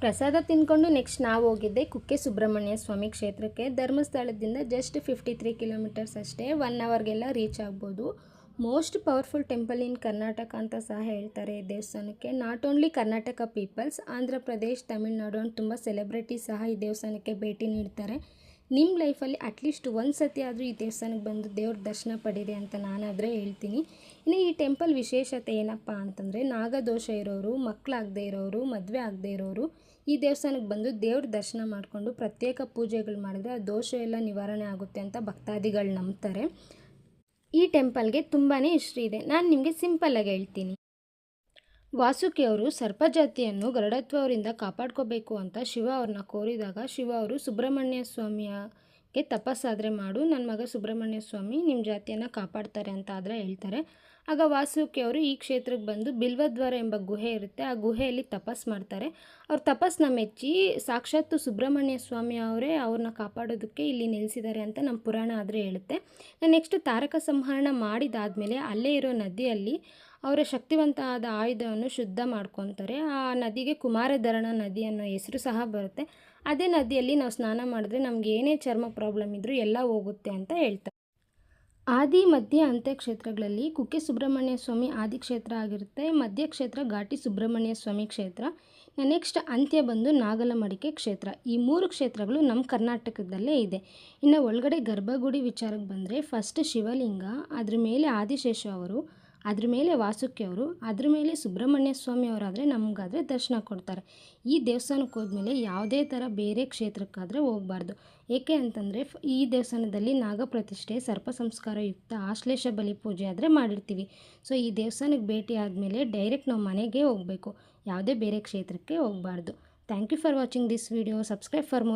ಪ್ರಸಾದ ತಿನ್ಕೊಂಡು ನೆಕ್ಸ್ಟ್ ನಾವು ಹೋಗಿದ್ದೆ ಕುಕ್ಕೆ ಸುಬ್ರಹ್ಮಣ್ಯ ಸ್ವಾಮಿ ಕ್ಷೇತ್ರಕ್ಕೆ. ಧರ್ಮಸ್ಥಳದಿಂದ ಜಸ್ಟ್ 53 ಕಿಲೋಮೀಟರ್ಸ್ ಅಷ್ಟೇ, 1 ಅವರ್ಗೆಲ್ಲ ರೀಚ್ ಆಗ್ಬೋದು. Most powerful temple in Karnataka ಅಂತ ಸಹ ಹೇಳ್ತಾರೆ ಈ ದೇವಸ್ಥಾನಕ್ಕೆ. Not only Karnataka peoples, Andhra Pradesh, Tamil Nadu ಅಂತ ತುಂಬ ಸೆಲೆಬ್ರಿಟೀಸ್ ಸಹ ಈ ದೇವಸ್ಥಾನಕ್ಕೆ ಭೇಟಿ ನೀಡ್ತಾರೆ. ನಿಮ್ಮ ಲೈಫಲ್ಲಿ ಅಟ್ಲೀಸ್ಟ್ ಒಂದು ಸತಿ ಆದರೂ ಈ ದೇವಸ್ಥಾನಕ್ಕೆ ಬಂದು ದೇವ್ರ ದರ್ಶನ ಪಡೀರಿ ಅಂತ ನಾನಾದರೆ ಹೇಳ್ತೀನಿ. ಇನ್ನು ಈ ಟೆಂಪಲ್ ವಿಶೇಷತೆ ಏನಪ್ಪ ಅಂತಂದರೆ, ನಾಗದೋಷ ಇರೋರು, ಮಕ್ಕಳಾಗದೇ ಇರೋರು, ಮದುವೆ ಆಗದೇ ಇರೋರು ಈ ದೇವಸ್ಥಾನಕ್ಕೆ ಬಂದು ದೇವ್ರ ದರ್ಶನ ಮಾಡಿಕೊಂಡು ಪ್ರತ್ಯೇಕ ಪೂಜೆಗಳು ಮಾಡಿದ್ರೆ ಆ ದೋಷ ಎಲ್ಲ ನಿವಾರಣೆ ಆಗುತ್ತೆ ಅಂತ ಭಕ್ತಾದಿಗಳು ನಂಬ್ತಾರೆ. ಈ ಟೆಂಪಲ್ಗೆ ತುಂಬಾ ಹಿಸ್ಟ್ರಿ ಇದೆ. ನಾನು ನಿಮಗೆ ಸಿಂಪಲ್ಲಾಗಿ ಹೇಳ್ತೀನಿ. ವಾಸುಕಿ ಅವರು ಸರ್ಪಜಾತಿಯನ್ನು ಗರುಡತ್ವ ಅವರಿಂದ ಕಾಪಾಡ್ಕೋಬೇಕು ಅಂತ ಶಿವ ಅವ್ರನ್ನ ಕೋರಿದಾಗ, ಶಿವ ಅವರು ಸುಬ್ರಹ್ಮಣ್ಯ ಸ್ವಾಮಿಗೆ ತಪಸ್ಸಾದರೆ ಮಾಡು, ನನ್ನ ಮಗ ಸುಬ್ರಹ್ಮಣ್ಯ ಸ್ವಾಮಿ ನಿಮ್ಮ ಜಾತಿಯನ್ನು ಕಾಪಾಡ್ತಾರೆ ಅಂತ ಆದರೆ ಹೇಳ್ತಾರೆ. ಆಗ ವಾಸುಕಿ ಅವರು ಈ ಕ್ಷೇತ್ರಕ್ಕೆ ಬಂದು ಬಿಲ್ವದ್ವಾರ ಎಂಬ ಗುಹೆ ಇರುತ್ತೆ, ಆ ಗುಹೆಯಲ್ಲಿ ತಪಸ್ ಮಾಡ್ತಾರೆ. ಅವ್ರ ತಪಸ್ಸನ್ನ ಮೆಚ್ಚಿ ಸಾಕ್ಷಾತ್ತು ಸುಬ್ರಹ್ಮಣ್ಯ ಸ್ವಾಮಿ ಅವರೇ ಅವ್ರನ್ನ ಕಾಪಾಡೋದಕ್ಕೆ ಇಲ್ಲಿ ನಿಲ್ಲಿಸಿದ್ದಾರೆ ಅಂತ ನಮ್ಮ ಪುರಾಣ ಆದರೆ ಹೇಳುತ್ತೆ. ನೆಕ್ಸ್ಟ್ ತಾರಕ ಸಂಹರಣ ಮಾಡಿದಾದಮೇಲೆ ಅಲ್ಲೇ ಇರೋ ನದಿಯಲ್ಲಿ ಅವರ ಶಕ್ತಿವಂತ ಆದ ಆಯುಧವನ್ನು ಶುದ್ಧ ಮಾಡ್ಕೊತಾರೆ. ಆ ನದಿಗೆ ಕುಮಾರಧರಣ ನದಿ ಅನ್ನೋ ಹೆಸರು ಸಹ ಬರುತ್ತೆ. ಅದೇ ನದಿಯಲ್ಲಿ ನಾವು ಸ್ನಾನ ಮಾಡಿದ್ರೆ ನಮ್ಗೆ ಏನೇ ಚರ್ಮ ಪ್ರಾಬ್ಲಮ್ ಇದ್ದರೂ ಎಲ್ಲ ಹೋಗುತ್ತೆ ಅಂತ ಹೇಳ್ತಾರೆ. ಆದಿ ಮಧ್ಯ ಅಂತ್ಯ ಕ್ಷೇತ್ರಗಳಲ್ಲಿ ಕುಕ್ಕೆ ಸುಬ್ರಹ್ಮಣ್ಯ ಸ್ವಾಮಿ ಆದಿ ಕ್ಷೇತ್ರ ಆಗಿರುತ್ತೆ, ಮಧ್ಯ ಕ್ಷೇತ್ರ ಘಾಟಿ ಸುಬ್ರಹ್ಮಣ್ಯ ಸ್ವಾಮಿ ಕ್ಷೇತ್ರ, ನೆಕ್ಸ್ಟ್ ಅಂತ್ಯ ಬಂದು ನಾಗಲಮಡಿಕೆ ಕ್ಷೇತ್ರ. ಈ 3 ಕ್ಷೇತ್ರಗಳು ನಮ್ಮ ಕರ್ನಾಟಕದಲ್ಲೇ ಇದೆ. ಇನ್ನು ಒಳಗಡೆ ಗರ್ಭಗುಡಿ ವಿಚಾರಕ್ಕೆ ಬಂದರೆ, ಫಸ್ಟ್ ಶಿವಲಿಂಗ, ಅದ್ರ ಮೇಲೆ ಆದಿಶೇಷ ಅವರು, ಅದ್ರ ಮೇಲೆ ವಾಸುಕಿ ಅವರು, ಅದ್ರ ಮೇಲೆ ಸುಬ್ರಹ್ಮಣ್ಯ ಸ್ವಾಮಿ ಅವರಾದರೆ ನಮಗಾದರೆ ದರ್ಶನ ಕೊಡ್ತಾರೆ. ಈ ದೇವಸ್ಥಾನಕ್ಕೆ ಹೋದ್ಮೇಲೆ ಯಾವುದೇ ಥರ ಬೇರೆ ಕ್ಷೇತ್ರಕ್ಕಾದರೆ ಹೋಗಬಾರ್ದು. ಏಕೆ ಅಂತಂದರೆ ಈ ದೇವಸ್ಥಾನದಲ್ಲಿ ನಾಗಪ್ರತಿಷ್ಠೆ, ಸರ್ಪ ಸಂಸ್ಕಾರ ಯುಕ್ತ ಆಶ್ಲೇಷ ಬಲಿ ಪೂಜೆ ಆದರೆ ಮಾಡಿರ್ತೀವಿ. ಸೊ ಈ ದೇವಸ್ಥಾನಕ್ಕೆ ಭೇಟಿ ಆದಮೇಲೆ ಡೈರೆಕ್ಟ್ ನಾವು ಮನೆಗೆ ಹೋಗಬೇಕು, ಯಾವುದೇ ಬೇರೆ ಕ್ಷೇತ್ರಕ್ಕೆ ಹೋಗಬಾರ್ದು. Thank you for watching this video. Subscribe for more.